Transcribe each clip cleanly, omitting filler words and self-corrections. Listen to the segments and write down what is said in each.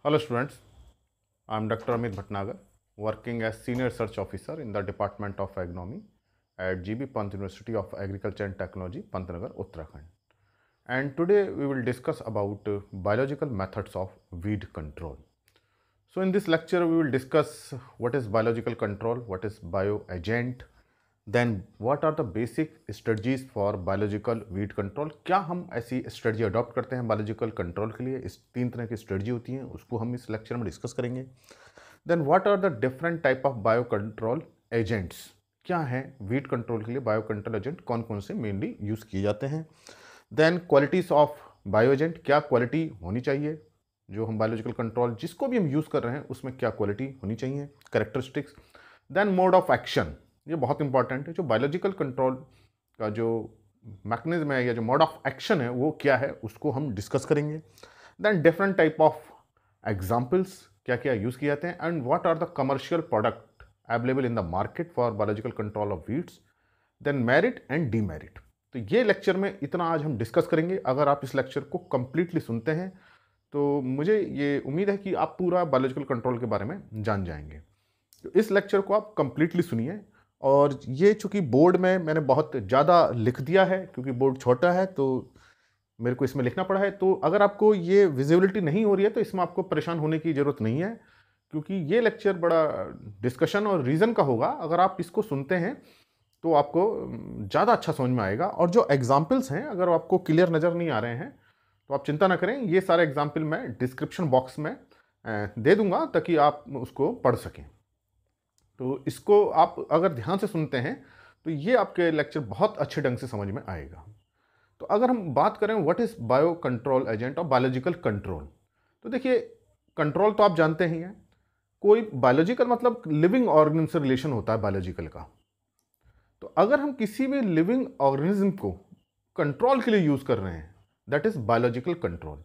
Hello students, I am Dr. Amit Bhatnagar, working as Senior Research Officer in the Department of Agronomy at GB Pant University of Agriculture and Technology, Pantnagar, Uttarakhand. And today we will discuss about biological methods of weed control. So in this lecture we will discuss what is biological control, what is bioagent, then what are the basic strategies for biological weed control. क्या हम ऐसी strategy adopt करते हैं biological control के लिए? इस तीन तरह की स्ट्रेटजी होती हैं, उसको हम इस लेक्चर में डिस्कस करेंगे. Then what are the different type of bio control agents, क्या है वीड कंट्रोल के लिए बायो कंट्रोल एजेंट कौन कौन से मेनली यूज़ किए जाते हैं. Then qualities of bio agent, क्या क्वालिटी होनी चाहिए जो हम बायोलॉजिकल कंट्रोल जिसको भी हम यूज़ कर रहे हैं उसमें क्या क्वालिटी होनी चाहिए, characteristics. Then mode of action, ये बहुत इंपॉर्टेंट है. जो बायोलॉजिकल कंट्रोल का जो मैकेनिज्म है या जो मोड ऑफ एक्शन है वो क्या है उसको हम डिस्कस करेंगे. Then different type of examples, क्या क्या यूज़ किए जाते हैं, and what are the commercial product available in the market for biological control of weeds. Then merit and demerit. तो ये लेक्चर में इतना आज हम डिस्कस करेंगे. अगर आप इस लेक्चर को कंप्लीटली सुनते हैं तो मुझे ये उम्मीद है कि आप पूरा बायोलॉजिकल कंट्रोल के बारे में जान जाएंगे. तो इस लेक्चर को आप कंप्लीटली सुनिए. और ये चूँकि बोर्ड में मैंने बहुत ज़्यादा लिख दिया है क्योंकि बोर्ड छोटा है तो मेरे को इसमें लिखना पड़ा है. तो अगर आपको ये विजिबिलिटी नहीं हो रही है तो इसमें आपको परेशान होने की ज़रूरत नहीं है क्योंकि ये लेक्चर बड़ा डिस्कशन और रीज़न का होगा. अगर आप इसको सुनते हैं तो आपको ज़्यादा अच्छा समझ में आएगा. और जो एग्जाम्पल्स हैं अगर आपको क्लियर नज़र नहीं आ रहे हैं तो आप चिंता ना करें, ये सारे एग्जाम्पल मैं डिस्क्रिप्शन बॉक्स में दे दूंगा ताकि आप उसको पढ़ सकें. तो इसको आप अगर ध्यान से सुनते हैं तो ये आपके लेक्चर बहुत अच्छे ढंग से समझ में आएगा. तो अगर हम बात करें what is bio control agent और बायोलॉजिकल कंट्रोल, तो देखिए कंट्रोल तो आप जानते ही हैं. कोई बायोलॉजिकल मतलब लिविंग ऑर्गेनिज्म से रिलेशन होता है बायोलॉजिकल का. तो अगर हम किसी भी लिविंग ऑर्गेनिज्म को कंट्रोल के लिए यूज़ कर रहे हैं दैट इज़ बायोलॉजिकल कंट्रोल.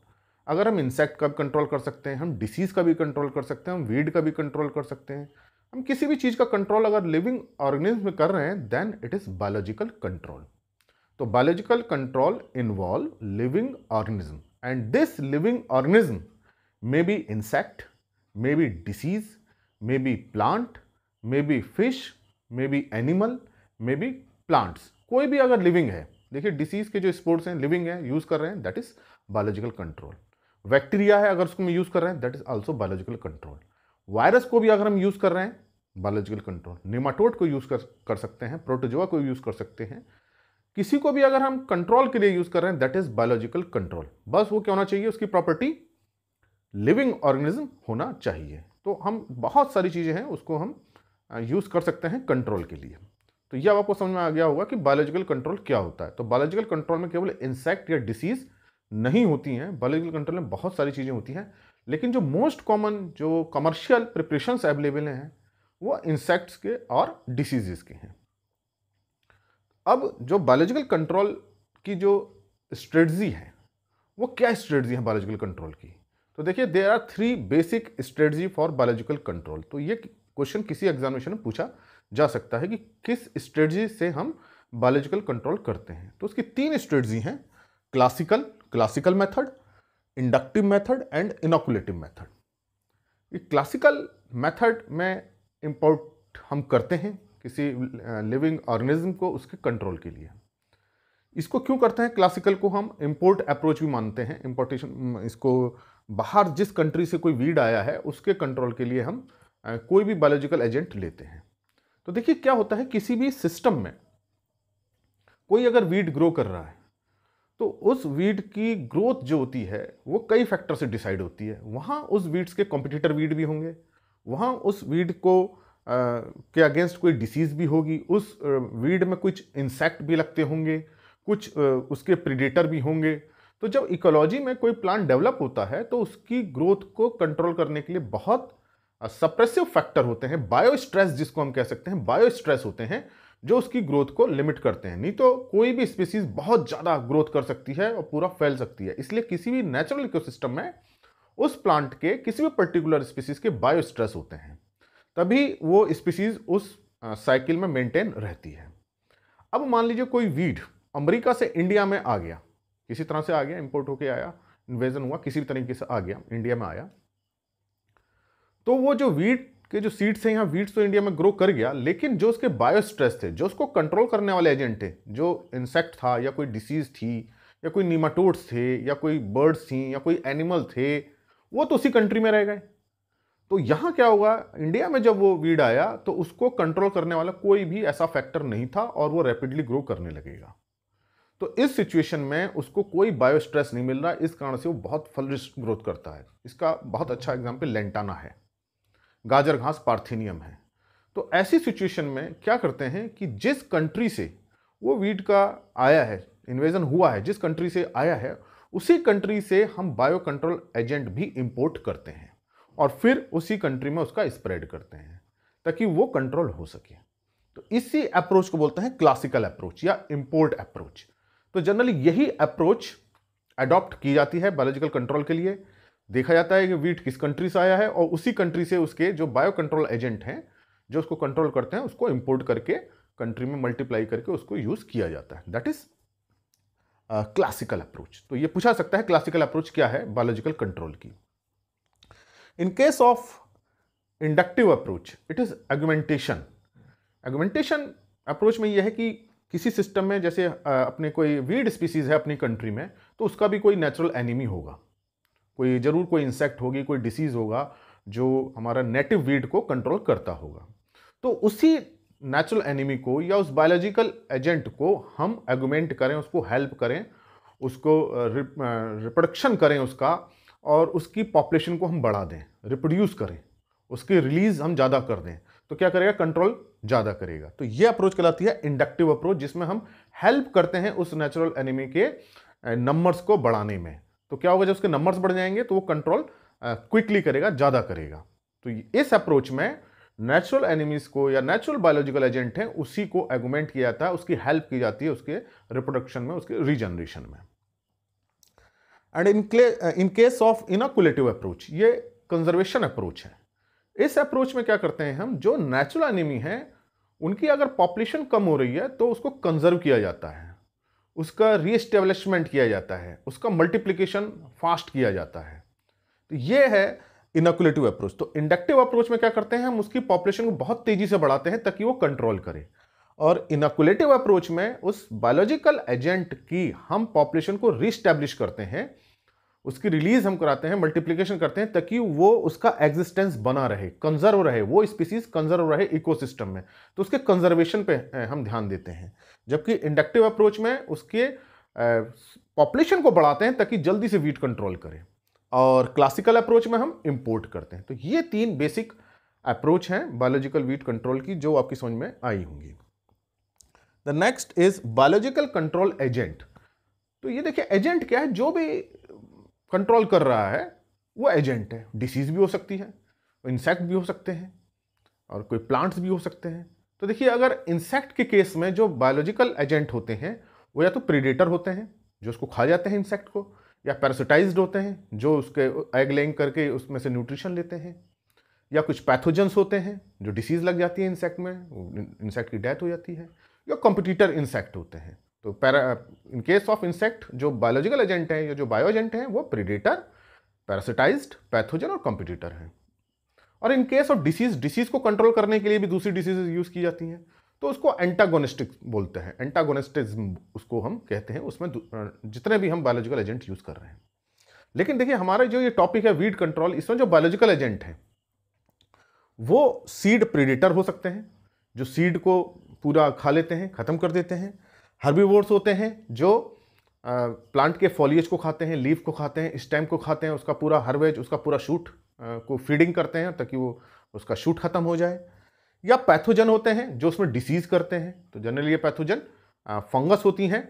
अगर हम इंसेक्ट का भी कंट्रोल कर सकते हैं, हम डिसीज़ का भी कंट्रोल कर सकते हैं, हम वीड का भी कंट्रोल कर सकते हैं, हम किसी भी चीज़ का कंट्रोल अगर लिविंग ऑर्गेनिज्म में कर रहे हैं then it is biological control. तो biological control involve living organism and this living organism may be insect, may be disease, may be plant, may be fish, may be animal, may be plants. कोई भी अगर living है, देखिए disease के जो sports हैं living है, use कर रहे हैं that is biological control. Bacteria है अगर उसको हम यूज़ कर रहे हैं that is also biological control. Virus को भी अगर हम यूज़ कर रहे हैं बायोलॉजिकल कंट्रोल. निमाटोड को यूज़ कर सकते हैं, प्रोटोजोआ को यूज़ कर सकते हैं. किसी को भी अगर हम कंट्रोल के लिए यूज़ कर रहे हैं दैट इज बायोलॉजिकल कंट्रोल. बस वो क्या होना चाहिए, उसकी प्रॉपर्टी लिविंग ऑर्गेनिज्म होना चाहिए. तो हम बहुत सारी चीज़ें हैं उसको हम यूज़ कर सकते हैं कंट्रोल के लिए. तो यह आपको समझ में आ गया होगा कि बायोलॉजिकल कंट्रोल क्या होता है. तो बायोलॉजिकल कंट्रोल में केवल इंसेक्ट या डिसीज नहीं होती हैं, बायोलॉजिकल कंट्रोल में बहुत सारी चीज़ें होती हैं. लेकिन जो मोस्ट कॉमन जो कमर्शियल प्रिपरेशंस अवेलेबल हैं वो इंसेक्ट्स के और डिसीजेस के हैं. अब जो बायोलॉजिकल कंट्रोल की जो स्ट्रेटजी है वो क्या स्ट्रेटजी है बायोलॉजिकल कंट्रोल की. तो देखिए there are 3 basic strategy for biological control. तो ये क्वेश्चन किसी एग्जामिनेशन में पूछा जा सकता है कि किस स्ट्रेटजी से हम बायोलॉजिकल कंट्रोल करते हैं. तो उसकी 3 स्ट्रेटजी हैं, classical method, inductive method and inoculative method. ये क्लासिकल मेथड में इंपोर्ट हम करते हैं किसी लिविंग ऑर्गेनिज्म को उसके कंट्रोल के लिए. इसको क्यों करते हैं, क्लासिकल को हम इंपोर्ट अप्रोच भी मानते हैं. इंपोर्टेशन, इसको बाहर जिस कंट्री से कोई वीड आया है उसके कंट्रोल के लिए हम कोई भी बायोलॉजिकल एजेंट लेते हैं. तो देखिए क्या होता है, किसी भी सिस्टम में कोई अगर वीड ग्रो कर रहा है तो उस वीड की ग्रोथ जो होती है वो कई फैक्टर से डिसाइड होती है. वहाँ उस वीड्स के कॉम्पिटिटर वीड भी होंगे, वहाँ उस वीड को के अगेंस्ट कोई डिसीज़ भी होगी, उस वीड में कुछ इंसेक्ट भी लगते होंगे, कुछ उसके प्रीडेटर भी होंगे. तो जब इकोलॉजी में कोई प्लांट डेवलप होता है तो उसकी ग्रोथ को कंट्रोल करने के लिए बहुत सप्रेसिव फैक्टर होते हैं, बायो स्ट्रेस जिसको हम कह सकते हैं, बायो स्ट्रेस होते हैं जो उसकी ग्रोथ को लिमिट करते हैं. नहीं तो कोई भी स्पीसीज बहुत ज़्यादा ग्रोथ कर सकती है और पूरा फैल सकती है. इसलिए किसी भी नेचुरल इकोसिस्टम में उस प्लांट के किसी भी पर्टिकुलर स्पीसीज के बायो स्ट्रेस होते हैं, तभी वो स्पीसीज उस साइकिल में मेंटेन रहती है. अब मान लीजिए कोई वीड अमेरिका से इंडिया में आ गया, किसी तरह से आ गया, इंपोर्ट होके आया, इन्वेजन हुआ, किसी भी तरीके से आ गया, इंडिया में आया. तो वो जो वीट के जो सीड्स हैं, यहाँ वीट्स तो इंडिया में ग्रो कर गया, लेकिन जो उसके बायोस्ट्रेस थे, जो उसको कंट्रोल करने वाले एजेंट थे, जो इंसेक्ट था या कोई डिसीज थी या कोई निमाटोड्स थे या कोई बर्ड्स थी या कोई एनिमल थे, वो तो उसी कंट्री में रह गए। तो यहाँ क्या होगा, इंडिया में जब वो वीड आया तो उसको कंट्रोल करने वाला कोई भी ऐसा फैक्टर नहीं था और वो रैपिडली ग्रो करने लगेगा। तो इस सिचुएशन में उसको कोई बायोस्ट्रेस नहीं मिल रहा, इस कारण से वो बहुत फ्लरिश ग्रोथ करता है। इसका बहुत अच्छा एग्जाम्पल लेंटाना है, गाजर घास पार्थेनियम है। तो ऐसी सिचुएशन में क्या करते हैं कि जिस कंट्री से वो वीट का आया है, इन्वेजन हुआ है, जिस कंट्री से आया है, उसी कंट्री से हम बायो कंट्रोल एजेंट भी इंपोर्ट करते हैं और फिर उसी कंट्री में उसका स्प्रेड करते हैं ताकि वो कंट्रोल हो सके। तो इसी अप्रोच को बोलते हैं क्लासिकल अप्रोच या इंपोर्ट अप्रोच। तो जनरली यही अप्रोच अडॉप्ट की जाती है बायोलॉजिकल कंट्रोल के लिए। देखा जाता है कि वीट किस कंट्री से आया है और उसी कंट्री से उसके जो बायो कंट्रोल एजेंट हैं जो उसको कंट्रोल करते हैं, उसको इंपोर्ट करके कंट्री में मल्टीप्लाई करके उसको यूज किया जाता है। That is classical approach. तो ये पूछा सकता है क्लासिकल अप्रोच क्या है बायोलॉजिकल कंट्रोल की। इन case of inductive approach it is argumentation. Argumentation approach में यह है कि किसी सिस्टम में जैसे अपने कोई वीड स्पीसीज है अपनी कंट्री में, तो उसका भी कोई नेचुरल एनिमी होगा, कोई जरूर कोई इंसेक्ट होगी, कोई डिसीज होगा जो हमारा नेटिव वीड को कंट्रोल करता होगा। तो उसी नेचुरल एनिमी को या उस बायोलॉजिकल एजेंट को हम आर्गुमेंट करें, उसको हेल्प करें, उसको रिप्रोडक्शन करें उसका, और उसकी पॉपुलेशन को हम बढ़ा दें, रिप्रोड्यूस करें, उसकी रिलीज हम ज़्यादा कर दें, तो क्या करेगा, कंट्रोल ज़्यादा करेगा। तो ये अप्रोच कहलाती है इंडक्टिव अप्रोच, जिसमें हम हेल्प करते हैं उस नेचुरल एनिमी के नंबर्स को बढ़ाने में। तो क्या होगा, जब उसके नंबर्स बढ़ जाएंगे तो वो कंट्रोल क्विकली करेगा, ज़्यादा करेगा। तो इस अप्रोच में नेचुरल एनिमीज को या नेचुरल बायोलॉजिकल एजेंट हैं उसी को आर्गुमेंट किया जाता है, उसकी हेल्प की जाती है उसके रिप्रोडक्शन में, उसके रीजनरेशन में। And in case of inoculative approach, ये कंजर्वेशन अप्रोच है। इस अप्रोच में क्या करते हैं हम, जो नेचुरल एनिमी है उनकी अगर पॉपुलेशन कम हो रही है तो उसको कंजर्व किया जाता है, उसका रीएस्टेब्लिशमेंट किया जाता है, उसका मल्टीप्लिकेशन फास्ट किया जाता है। तो ये है इनोकुलेटिव अप्रोच। तो इंडक्टिव अप्रोच में क्या करते हैं, हम उसकी पॉपुलेशन को बहुत तेजी से बढ़ाते हैं ताकि वो कंट्रोल करे, और इनोकुलेटिव अप्रोच में उस बायोलॉजिकल एजेंट की हम पॉपुलेशन को रीस्टैब्लिश करते हैं, उसकी रिलीज हम कराते हैं, मल्टीप्लिकेशन करते हैं ताकि वो उसका एग्जिस्टेंस बना रहे, कंजर्व रहे, वो स्पीसीज कंजर्व रहे इकोसिस्टम में। तो उसके कंजर्वेशन पे हम ध्यान देते हैं। जबकि इंडक्टिव अप्रोच में उसके पॉपुलेशन को बढ़ाते हैं ताकि जल्दी से वीट कंट्रोल करे, और क्लासिकल अप्रोच में हम इंपोर्ट करते हैं। तो ये 3 बेसिक अप्रोच हैं बायोलॉजिकल वीट कंट्रोल की, जो आपकी समझ में आई होंगी। The next is biological control agent. तो ये देखिए एजेंट क्या है, जो भी कंट्रोल कर रहा है वो एजेंट है। डिसीज भी हो सकती है, इंसेक्ट भी हो सकते हैं, और कोई प्लांट्स भी हो सकते हैं। तो देखिए अगर इंसेक्ट के केस में जो बायोलॉजिकल एजेंट होते हैं वो या तो प्रीडेटर होते हैं जो उसको खा जाते हैं इंसेक्ट को, या पैरासिटाइज्ड होते हैं जो उसके एग लेइंग करके उसमें से न्यूट्रिशन लेते हैं, या कुछ पैथोजेंस होते हैं जो डिसीज लग जाती है इंसेक्ट में, इंसेक्ट की डेथ हो जाती है, या कॉम्पिटिटर इंसेक्ट होते हैं। तो इन केस ऑफ इंसेक्ट जो बायोलॉजिकल एजेंट हैं या जो बायो एजेंट हैं वो प्रीडेटर, पैरासिटाइज्ड, पैथोजन और कॉम्पिटिटर हैं। और इन केस ऑफ डिसीज को कंट्रोल करने के लिए भी दूसरी डिसीजेज यूज की जाती हैं, तो उसको एंटागोनिस्टिक बोलते हैं, एंटागोनिस्टिज्म उसको हम कहते हैं। उसमें जितने भी हम बायोलॉजिकल एजेंट यूज कर रहे हैं। लेकिन देखिए हमारा जो ये टॉपिक है वीड कंट्रोल, इसमें जो बायोलॉजिकल एजेंट हैं वो सीड प्रीडेटर हो सकते हैं जो सीड को पूरा खा लेते हैं, खत्म कर देते हैं। हर्बीवोर्स होते हैं जो प्लांट के फॉलिएज को खाते हैं, लीफ को खाते हैं, स्टेम को खाते हैं, उसका पूरा हर्वेज, उसका पूरा शूट को फीडिंग करते हैं ताकि वो उसका शूट खत्म हो जाए। या पैथोजन होते हैं जो उसमें डिसीज करते हैं। तो जनरली ये पैथोजन फंगस होती हैं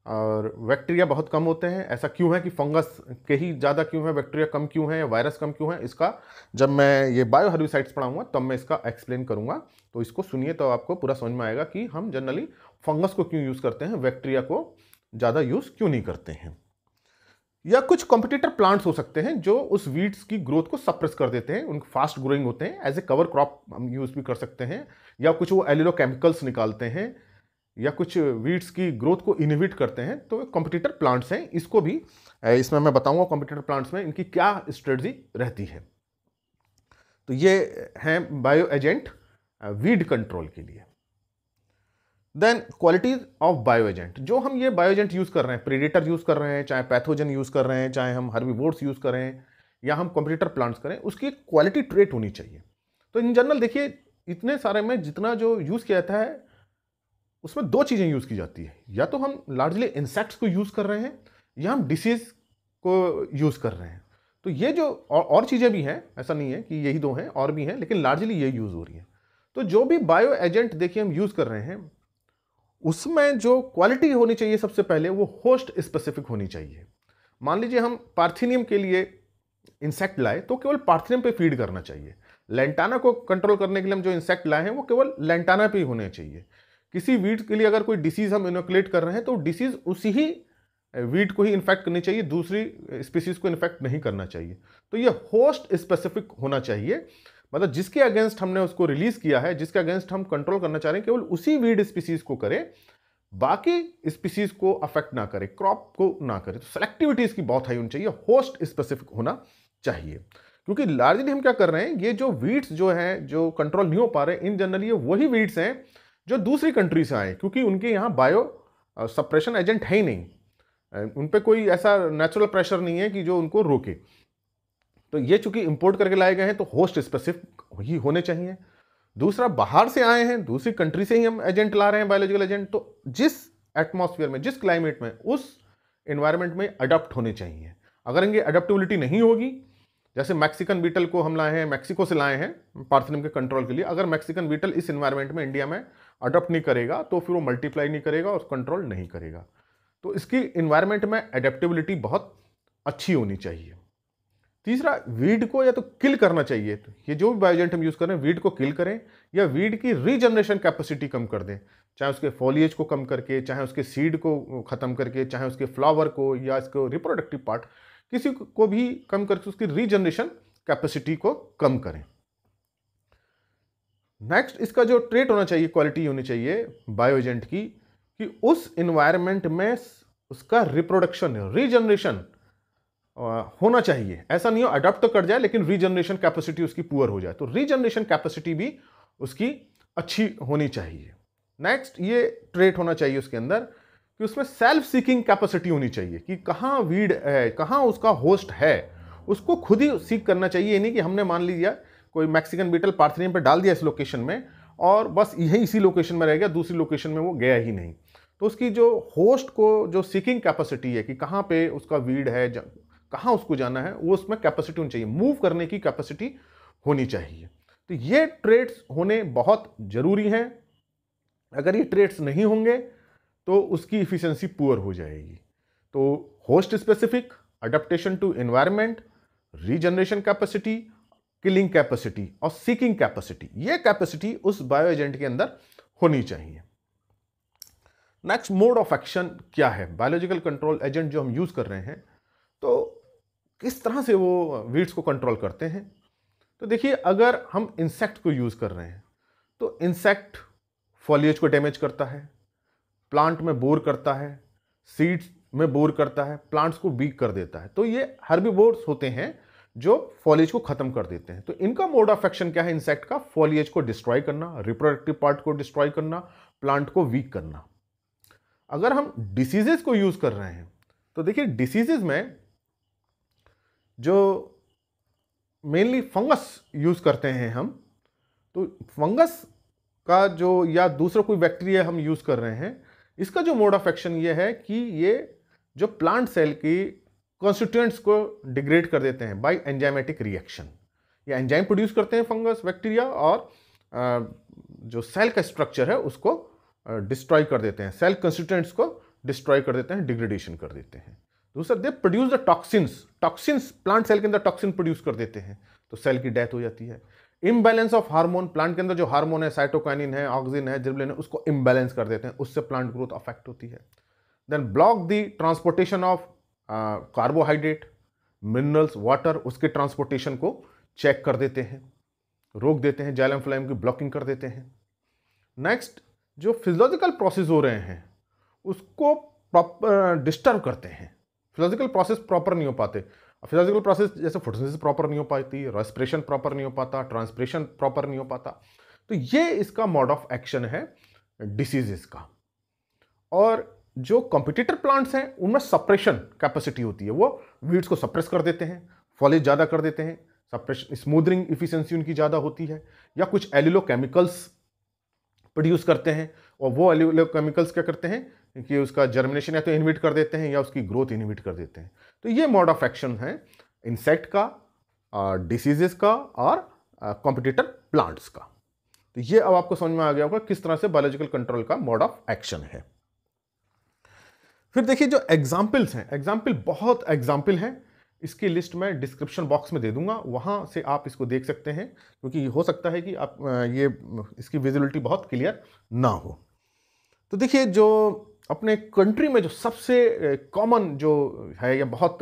और बैक्टीरिया बहुत कम होते हैं। ऐसा क्यों है कि फंगस के ही ज़्यादा क्यों है, बैक्टीरिया कम क्यों है या वायरस कम क्यों है, इसका जब मैं ये बायो हर्बिसाइड्स पढ़ाऊंगा तब मैं इसका एक्सप्लेन करूंगा। तो इसको सुनिए तो आपको पूरा समझ में आएगा कि हम जनरली फंगस को क्यों यूज़ करते हैं, बैक्टीरिया को ज़्यादा यूज़ क्यों नहीं करते हैं। या कुछ कॉम्पिटिटर प्लांट्स हो सकते हैं जो उस वीड्स की ग्रोथ को सप्रेस कर देते हैं, उनके फास्ट ग्रोइंग होते हैं, एज ए कवर क्रॉप हम यूज़ भी कर सकते हैं। या कुछ वो एलिलोकेमिकल्स निकालते हैं या कुछ वीड्स की ग्रोथ को इनहिबिट करते हैं। तो कॉम्पिटिटर प्लांट्स हैं, इसको भी इसमें मैं बताऊंगा कॉम्पिटिटर प्लांट्स में इनकी क्या स्ट्रेटजी रहती है। तो ये हैं बायो एजेंट वीड कंट्रोल के लिए। Then qualities of bio agent, जो हम ये बायो एजेंट यूज कर रहे हैं, प्रेडेटर यूज कर रहे हैं, चाहे पैथोजन यूज कर रहे हैं, चाहे हम हर्बीवोर्स यूज कर रहे हैं या हम कॉम्पिटिटर प्लांट्स करें, उसकी क्वालिटी ट्रेट होनी चाहिए। तो इन जनरल देखिए इतने सारे में जितना जो यूज किया जाता है उसमें दो चीजें यूज की जाती है, या तो हम लार्जली इंसेक्ट्स को यूज कर रहे हैं या हम डिसीज को यूज कर रहे हैं। तो ये जो और चीजें भी हैं, ऐसा नहीं है कि यही दो हैं, और भी हैं, लेकिन लार्जली ये यूज हो रही है। तो जो भी बायो एजेंट देखिए हम यूज कर रहे हैं उसमें जो क्वालिटी होनी चाहिए सबसे पहले वो होस्ट स्पेसिफिक होनी चाहिए। मान लीजिए हम पार्थिनियम के लिए इंसेक्ट लाए तो केवल पार्थिनियम पे फीड करना चाहिए। लेंटाना को कंट्रोल करने के लिए हम जो इंसेक्ट लाए हैं वो केवल लेंटाना पे ही होने चाहिए। किसी वीड के लिए अगर कोई डिसीज हम इनोकुलेट कर रहे हैं तो डिसीज उसी ही वीड को ही इन्फेक्ट करनी चाहिए, दूसरी स्पीसीज को इन्फेक्ट नहीं करना चाहिए। तो ये होस्ट स्पेसिफिक होना चाहिए, मतलब जिसके अगेंस्ट हमने उसको रिलीज किया है, जिसके अगेंस्ट हम कंट्रोल करना चाह रहे हैं, केवल उसी वीड स्पीसीज को करे, बाकी स्पीसीज को अफेक्ट ना करे, क्रॉप को ना करे। तो सेलेक्टिविटी इसकी बहुत हाई होनी चाहिए, होस्ट स्पेसिफिक होना चाहिए। क्योंकि लार्जली हम क्या कर रहे हैं, ये जो वीड्स जो हैं जो कंट्रोल नहीं हो पा रहे, इन जनरल ये वही वीड्स हैं जो दूसरी कंट्री से आए, क्योंकि उनके यहाँ बायो सप्रेशन एजेंट है ही नहीं, उन पर कोई ऐसा नेचुरल प्रेशर नहीं है कि जो उनको रोके। तो ये चूंकि इंपोर्ट करके लाए गए हैं तो होस्ट स्पेसिफिक ही होने चाहिए। दूसरा, बाहर से आए हैं, दूसरी कंट्री से ही हम एजेंट ला रहे हैं, बायोलॉजिकल एजेंट, तो जिस एटमॉस्फेयर में, जिस क्लाइमेट में, उस एनवायरनमेंट में अडॉप्ट होने चाहिए। अगर इनकी अडोप्टिबिलिटी नहीं होगी, जैसे मैक्सिकन बीटल को हम लाए हैं, मैक्सिको से लाए हैं पार्थिनियम के कंट्रोल के लिए, अगर मैक्सिकन बीटल इस एनवायरनमेंट में इंडिया में अडॉप्ट नहीं करेगा तो फिर वो मल्टीप्लाई नहीं करेगा और कंट्रोल नहीं करेगा। तो इसकी एनवायरनमेंट में अडेप्टेबिलिटी बहुत अच्छी होनी चाहिए। तीसरा, वीड को या तो किल करना चाहिए। तो ये जो भी बायोजेंट हम यूज कर रहे हैं, वीड को किल करें या वीड की रीजनरेशन कैपेसिटी कम कर दें, चाहे उसके फॉलिएज को कम करके, चाहे उसके सीड को खत्म करके, चाहे उसके फ्लावर को या इसको रिप्रोडक्टिव पार्ट किसी को भी कम करके उसकी रीजनरेशन कैपेसिटी को कम करें। नेक्स्ट, इसका जो ट्रेट होना चाहिए, क्वालिटी होनी चाहिए बायोएजेंट की, कि उस एनवायरनमेंट में उसका रिप्रोडक्शन, रीजनरेशन होना चाहिए। ऐसा नहीं हो अडॉप्ट तो कर जाए लेकिन रीजनरेशन कैपेसिटी उसकी पुअर हो जाए, तो रीजनरेशन कैपेसिटी भी उसकी अच्छी होनी चाहिए। नेक्स्ट, ये ट्रेट होना चाहिए उसके अंदर कि उसमें सेल्फ सीकिंग कैपेसिटी होनी चाहिए, कि कहाँ वीड है, कहाँ उसका होस्ट है, उसको खुद ही सीक करना चाहिए। नहीं कि हमने मान लिया कोई मैक्सिकन बीटल पार्थिनियम पे डाल दिया इस लोकेशन में और बस यही इसी लोकेशन में रह गया, दूसरी लोकेशन में वो गया ही नहीं। तो उसकी जो होस्ट को जो सीकिंग कैपेसिटी है कि कहाँ पे उसका वीड है, कहाँ उसको जाना है, वो उसमें कैपेसिटी होनी चाहिए, मूव करने की कैपेसिटी होनी चाहिए। तो ये ट्रेट्स होने बहुत जरूरी हैं। अगर ये ट्रेट्स नहीं होंगे तो उसकी इफिशिएंसी पुअर हो जाएगी। तो host specific, adaptation to environment, regeneration capacity, killing capacity और सीकिंग कैपेसिटी, ये कैपेसिटी उस बायो एजेंट के अंदर होनी चाहिए। नेक्स्ट, मोड ऑफ एक्शन क्या है, बायोलॉजिकल कंट्रोल एजेंट जो हम यूज कर रहे हैं तो किस तरह से वो वीड्स को कंट्रोल करते हैं। तो देखिए, अगर हम इंसेक्ट को यूज कर रहे हैं तो इंसेक्ट फॉलिएज को डैमेज करता है, प्लांट में बोर करता है, सीड्स में बोर करता है, प्लांट्स को वीक कर देता है। तो ये हर्बीवोर्स होते हैं जो फॉलिएज को खत्म कर देते हैं। तो इनका मोड ऑफ एक्शन क्या है इंसेक्ट का, फॉलिएज को डिस्ट्रॉय करना, रिप्रोडक्टिव पार्ट को डिस्ट्रॉय करना, प्लांट को वीक करना। अगर हम डिसीजेस को यूज कर रहे हैं तो देखिए, डिसीजेस में जो मेनली फंगस यूज करते हैं हम, तो फंगस का जो या दूसरा कोई बैक्टीरिया हम यूज कर रहे हैं, इसका जो मोड ऑफ एक्शन ये है कि ये जो प्लांट सेल की कॉन्स्टिट्यूएंट्स को डिग्रेड कर देते हैं बाय एंजाइमेटिक रिएक्शन। ये एंजाइम प्रोड्यूस करते हैं फंगस बैक्टीरिया और जो सेल का स्ट्रक्चर है उसको डिस्ट्रॉय कर देते हैं, सेल कॉन्स्टिट्यूएंट्स को डिस्ट्रॉय कर देते हैं, डिग्रेडेशन कर देते हैं। दूसरा, they produce the toxins plant cell के अंदर टॉक्सिन प्रोड्यूस कर देते हैं, तो सेल की डेथ हो जाती है। इम्बैलेंस ऑफ हार्मोन, प्लांट के अंदर जो हार्मोन है, साइटोकाइनिन है, ऑक्सिन है, जिबरेलिन है, उसको इम्बैलेंस कर देते हैं, उससे प्लांट ग्रोथ अफेक्ट होती है। Then block the transportation of carbohydrate, minerals, water, उसके ट्रांसपोर्टेशन को चेक कर देते हैं, रोक देते हैं, जाइलम फ्लाइम की ब्लॉकिंग कर देते हैं। नेक्स्ट, जो फिजियोलॉजिकल प्रोसेस हो रहे हैं उसको प्रॉपर डिस्टर्ब करते हैं, फिजियोलॉजिकल प्रोसेस प्रॉपर नहीं हो पाते। फिजिकल प्रोसेस जैसे फोटोसिंथेसिस प्रॉपर नहीं हो पाती, रेस्पिरेशन प्रॉपर नहीं हो पाता, ट्रांसपिरेशन प्रॉपर नहीं हो पाता, तो ये इसका मोड ऑफ एक्शन है डिसीजेस का। और जो कॉम्पिटिटर प्लांट्स हैं उनमें सप्रेशन कैपेसिटी होती है, वो वीड्स को सप्रेस कर देते हैं, फॉलेज ज़्यादा कर देते हैं, सप्रेशन स्मूदरिंग इफिशिएंसी उनकी ज़्यादा होती है, या कुछ एलिलोकेमिकल्स प्रोड्यूस करते हैं, और वो एलिलोकेमिकल्स क्या करते हैं कि उसका जर्मिनेशन या तो इनहिबिट कर देते हैं या उसकी ग्रोथ इनहिबिट कर देते हैं। तो ये मोड ऑफ एक्शन है इंसेक्ट का, डिसीजेस का और कॉम्पिटिटर प्लांट्स का। तो ये अब आपको समझ में आ गया होगा किस तरह से बायोलॉजिकल कंट्रोल का मोड ऑफ एक्शन है। फिर देखिए जो एग्जाम्पल्स हैं, एग्जाम्पल बहुत एग्जाम्पल हैं, इसकी लिस्ट मैं डिस्क्रिप्शन बॉक्स में दे दूंगा, वहाँ से आप इसको देख सकते हैं, क्योंकि हो सकता है कि आप ये इसकी विजिबिलिटी बहुत क्लियर ना हो। तो देखिए जो अपने कंट्री में जो सबसे कॉमन जो है या बहुत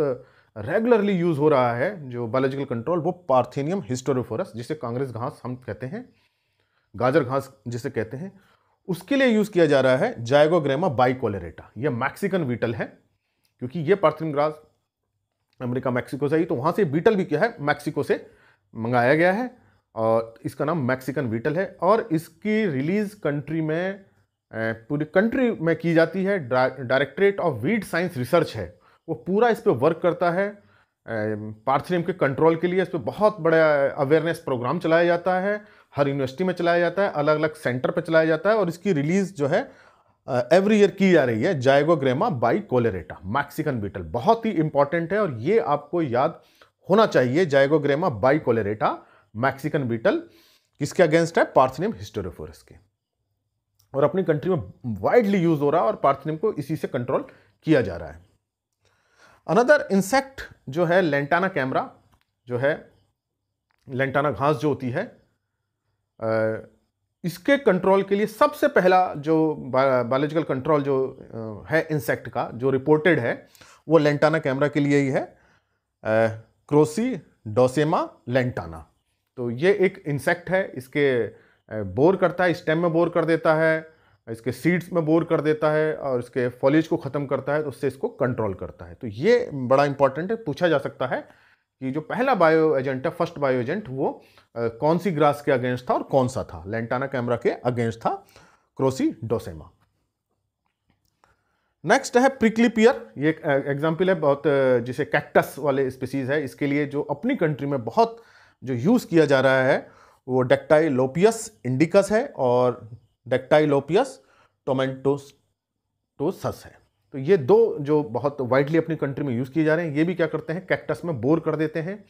रेगुलरली यूज हो रहा है जो बायोलॉजिकल कंट्रोल, वो पार्थेनियम हिस्टोरोफोरस, जिसे कांग्रेस घास हम कहते हैं, गाजर घास जिसे कहते हैं, उसके लिए यूज किया जा रहा है जायगोग्रामा बाइकोलेरेटा। ये मैक्सिकन बीटल है, क्योंकि ये पार्थेनियम घास अमेरिका मैक्सिको से आई, तो वहां से बीटल भी क्या है मैक्सिको से मंगाया गया है, और इसका नाम मैक्सिकन बीटल है। और इसकी रिलीज कंट्री में पूरी कंट्री में की जाती है। Directorate of weed science research है, वो पूरा इस पर वर्क करता है पार्थेनियम के कंट्रोल के लिए। इस पर बहुत बड़ा अवेयरनेस प्रोग्राम चलाया जाता है, हर यूनिवर्सिटी में चलाया जाता है, अलग अलग सेंटर पर चलाया जाता है, और इसकी रिलीज जो है एवरी ईयर की जा रही है। जायगोग्रामा बाइकोलेरेटा मैक्सिकन बीटल बहुत ही इंपॉर्टेंट है, और ये आपको याद होना चाहिए। जायगोग्रामा बाइकोलेरेटा मैक्सिकन बीटल किसके अगेंस्ट है? पार्थेनियम हिस्टोरोफोरस के, और अपनी कंट्री में वाइडली यूज हो रहा है, और पार्थेनियम को इसी से कंट्रोल किया जा रहा है। अनदर इंसेक्ट जो है लेंटाना कैमरा, जो है लेंटाना घास जो होती है, इसके कंट्रोल के लिए सबसे पहला जो बायोलॉजिकल कंट्रोल जो है इंसेक्ट का जो रिपोर्टेड है, वो लेंटाना कैमरा के लिए ही है, क्रोसीडोसेमा लेंटाना। तो ये एक इंसेक्ट है, इसके बोर करता है, स्टेम में बोर कर देता है, इसके सीड्स में बोर कर देता है, और इसके फॉलेज को ख़त्म करता है, तो उससे इसको कंट्रोल करता है। तो ये बड़ा इंपॉर्टेंट है, पूछा जा सकता है कि जो पहला बायो एजेंट है, फर्स्ट बायो एजेंट, वो कौन सी ग्रास के अगेंस्ट था और कौन सा था? लेंटाना कैमरा के अगेंस्ट था क्रोसीडोसेमा। नेक्स्ट है प्रिकली पियर, ये एक एग्जाम्पल है बहुत, जिसे कैक्टस वाले स्पीसीज है, इसके लिए जो अपनी कंट्री में बहुत जो यूज किया जा रहा है वो डेक्टाइलोपियस इंडिकस है और डेक्टाइलोपियस टोमेटोसस है। तो ये दो जो बहुत वाइडली अपनी कंट्री में यूज किए जा रहे हैं। ये भी क्या करते हैं, कैक्टस में बोर कर देते हैं,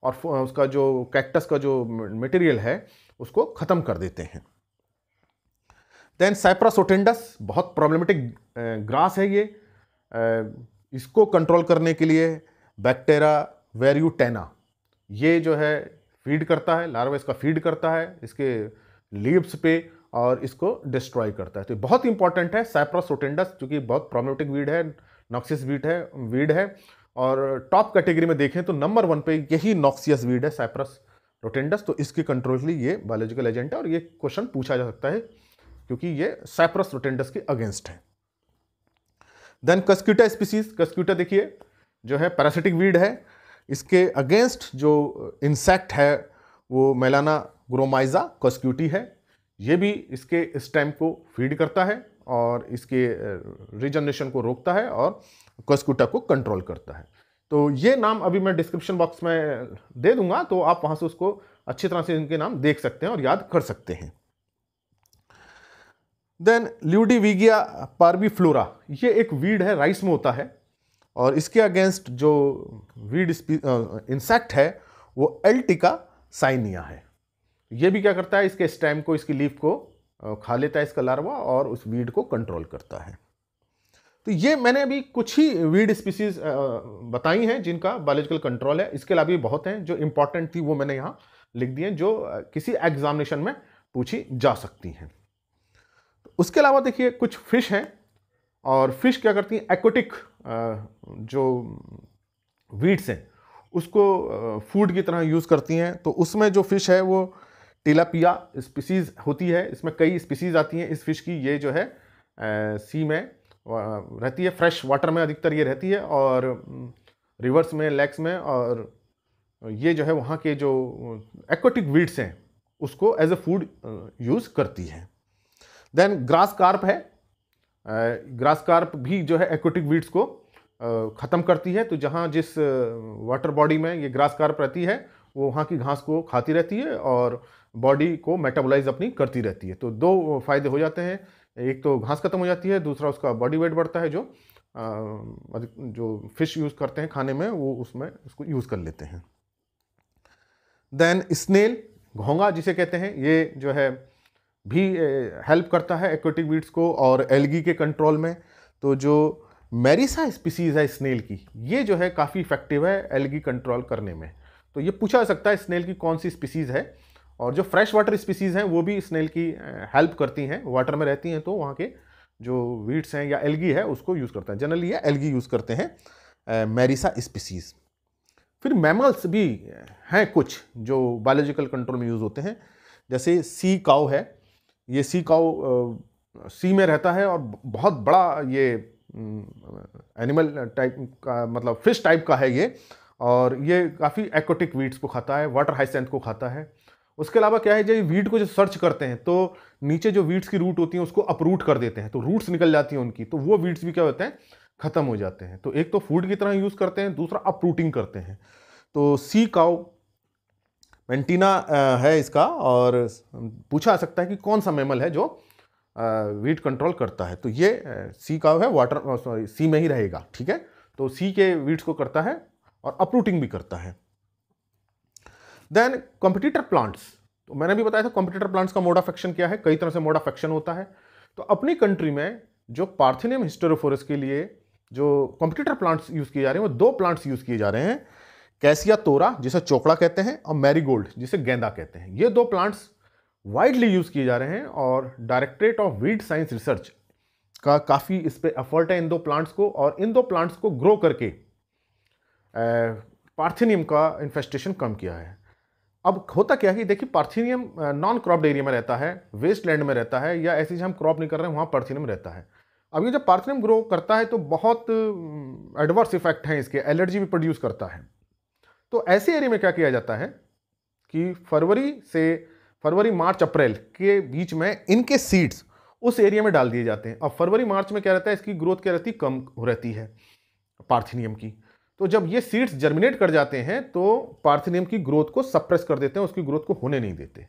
और उसका जो कैक्टस का जो मटेरियल है उसको खत्म कर देते हैं। देन साइप्रस ओटेंडस, बहुत प्रॉब्लमेटिक ग्रास है ये, इसको कंट्रोल करने के लिए बैक्टेरा वेरियोटेना ये जो है फीड करता है, लार्वा इसका फीड करता है इसके लीव्स पे और इसको डिस्ट्रॉय करता है। तो बहुत इंपॉर्टेंट है साइप्रस ओटेंडस, क्योंकि बहुत प्रॉब्लमेटिक वीड है, नॉक्सियस वीड है, और टॉप कैटेगरी में देखें तो नंबर 1 पे यही नॉक्सियस वीड है, साइप्रस रोटेंडस। तो इसके कंट्रोल के लिए ये बायोलॉजिकल एजेंट है, और ये क्वेश्चन पूछा जा सकता है क्योंकि ये साइप्रस रोटेंडस के अगेंस्ट है। देन कस्क्यूटा स्पीसीज, कस्क्यूटा देखिए जो है पैरासिटिक वीड है, इसके अगेंस्ट जो इंसेक्ट है वो मेलाना ग्रोमाइजा कस्क्यूटी है। ये भी इसके स्टेम को फीड करता है और इसके रीजनरेशन को रोकता है और कस्क्यूटा को कंट्रोल करता है। तो ये नाम अभी मैं डिस्क्रिप्शन बॉक्स में दे दूंगा, तो आप वहां से उसको अच्छी तरह से इनके नाम देख सकते हैं और याद कर सकते हैं। देन ल्यूडिविगिया पार्विफ्लोरा, ये एक वीड है, राइस में होता है, और इसके अगेंस्ट जो वीड इंसेक्ट है वो एल्टिका साइनिया है। ये भी क्या करता है, इसके स्टेम को, इसकी लीफ को खा लेता है इसका लार्वा और उस वीड को कंट्रोल करता है। तो ये मैंने अभी कुछ ही वीड स्पीसीज बताई हैं जिनका बायोलॉजिकल कंट्रोल है। इसके अलावा भी बहुत हैं जो इंपॉर्टेंट थी, वो मैंने यहाँ लिख दी हैं, जो किसी एग्जामिनेशन में पूछी जा सकती हैं। उसके अलावा देखिए कुछ फिश हैं, और फिश क्या करती हैं, एक्वेटिक जो वीड्स हैं उसको फूड की तरह यूज़ करती हैं। तो उसमें जो फिश है वो टिलापिया स्पीसीज होती है, इसमें कई स्पीसीज आती हैं इस फिश की। ये जो है सी में रहती है, फ्रेश वाटर में अधिकतर ये रहती है, और रिवर्स में, लेग्स में, और ये जो है वहाँ के जो एक्वाटिक वीड्स हैं उसको एज ए फूड यूज़ करती है। देन ग्रास कार्प है। ग्रास कार्प भी जो है एक्वाटिक वीड्स को ख़त्म करती है। तो जहाँ जिस वाटर बॉडी में ये ग्रास कार्प रहती है वो वहाँ की घास को खाती रहती है और बॉडी को मेटाबोलाइज अपनी करती रहती है। तो दो फायदे हो जाते हैं, एक तो घास खत्म हो जाती है, दूसरा उसका बॉडी वेट बढ़ता है, जो फिश यूज़ करते हैं खाने में वो उसमें उसको यूज़ कर लेते हैं। देन स्नेल, घोंगा जिसे कहते हैं, ये जो है भी हेल्प करता है एक्वाटिक वीड्स को और एल्गी के कंट्रोल में। तो जो मेरिसा स्पीसीज है स्नेल की, ये जो है काफ़ी इफेक्टिव है एल्गी कंट्रोल करने में। तो ये पूछा जा सकता है स्नेल की कौन सी स्पीसीज है। और जो फ्रेश वाटर स्पीसीज हैं वो भी स्नेल की हेल्प करती हैं, वाटर में रहती हैं तो वहाँ के जो वीड्स हैं या एल्गी है उसको यूज़ करते हैं। जनरली ये एल्गी यूज़ करते हैं मेरिसा स्पीसीज। फिर मैमल्स भी हैं कुछ जो बायोलॉजिकल कंट्रोल में यूज़ होते हैं, जैसे सी काउ है। ये सी काउ सी में रहता है और बहुत बड़ा ये एनिमल टाइप का, मतलब फिश टाइप का है ये, और ये काफ़ी एक्वाटिक वीड्स को खाता है, वाटर हाइसेंथ को खाता है। उसके अलावा क्या है, जब वीड को जो सर्च करते हैं तो नीचे जो वीड्स की रूट होती हैं उसको अपरूट कर देते हैं, तो रूट्स निकल जाती हैं उनकी, तो वो वीड्स भी क्या होते हैं, खत्म हो जाते हैं। तो एक तो फूड की तरह यूज़ करते हैं, दूसरा अपरूटिंग करते हैं। तो सी काउ मेंटिना है इसका, और पूछा जा सकता है कि कौन सा मैमल है जो वीड कंट्रोल करता है। तो ये सी काउ है, वाटर सॉरी सी में ही रहेगा, ठीक है। तो सी के वीड्स को करता है और अपरूटिंग भी करता है। देन कॉम्पिटिटर प्लांट्स, तो मैंने भी बताया था कॉम्पिटिटर प्लांट्स का मोड ऑफ एक्शन क्या है, कई तरह से मोड ऑफ एक्शन होता है। तो अपनी कंट्री में जो पार्थेनियम हिस्टेरोफोरस के लिए जो कॉम्पिटिटर प्लांट्स यूज किए जा रहे हैं वो दो प्लांट्स यूज किए जा रहे हैं, कैसिया तोरा जिसे चोकड़ा कहते हैं और मैरीगोल्ड जिसे गेंदा कहते हैं। ये दो प्लांट्स वाइडली यूज किए जा रहे हैं और directorate of weed science research का काफ़ी इस पर एफर्ट है इन दो प्लांट्स को, और इन दो प्लांट्स को ग्रो करके पार्थेनियम का इन्फेस्टेशन कम किया है। अब होता क्या है कि देखिए पार्थेनियम नॉन क्रॉप्ड एरिया में रहता है, वेस्ट लैंड में रहता है, या ऐसे जहाँ हम क्रॉप नहीं कर रहे हैं वहाँ पार्थेनियम रहता है। अब ये जब पार्थेनियम ग्रो करता है तो बहुत एडवर्स इफेक्ट हैं इसके, एलर्जी भी प्रोड्यूस करता है। तो ऐसे एरिया में क्या किया जाता है कि फरवरी मार्च अप्रैल के बीच में इनके सीड्स उस एरिया में डाल दिए जाते हैं। अब फरवरी मार्च में क्या रहता है, इसकी ग्रोथ क्या रहती है, कम हो रहती है पार्थेनियम की। तो जब ये सीड्स जर्मिनेट कर जाते हैं तो पार्थेनियम की ग्रोथ को सप्रेस कर देते हैं, उसकी ग्रोथ को होने नहीं देते।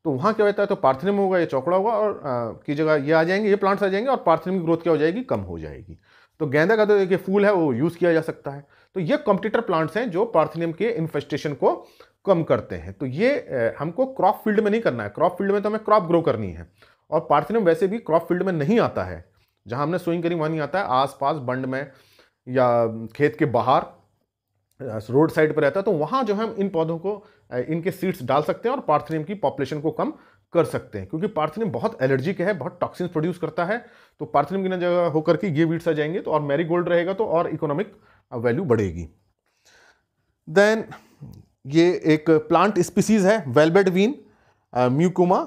तो वहाँ क्या होता है, तो पार्थेनियम होगा, ये चौकड़ा होगा, और की जगह ये आ जाएंगे, ये प्लांट्स आ जाएंगे और पार्थेनियम की ग्रोथ क्या हो जाएगी, कम हो जाएगी। तो गेंदा का तो देखिए फूल है वो यूज़ किया जा सकता है। तो ये कॉम्पिटिटर प्लांट्स हैं जो पार्थेनियम के इन्फेस्टेशन को कम करते हैं। तो ये हमको क्रॉप फील्ड में नहीं करना है, क्रॉप फील्ड में तो हमें क्रॉप ग्रो करनी है, और पार्थेनियम वैसे भी क्रॉप फील्ड में नहीं आता है, जहाँ हमने सोइंग करी वहाँ नहीं आता है, आसपास बंड में या खेत के बाहर रोड साइड पर रहता है। तो वहाँ जो हम इन पौधों को इनके सीड्स डाल सकते हैं और पार्थेनियम की पॉपुलेशन को कम कर सकते हैं, क्योंकि पार्थेनियम बहुत एलर्जिक है, बहुत टॉक्सिन्स प्रोड्यूस करता है। तो पार्थेनियम की जगह होकर के ये वीड्स आ जाएंगे तो, और मैरीगोल्ड रहेगा तो और इकोनॉमिक वैल्यू बढ़ेगी। देन ये एक प्लांट स्पीसीज है वेलवेट बीन, म्यूकोमा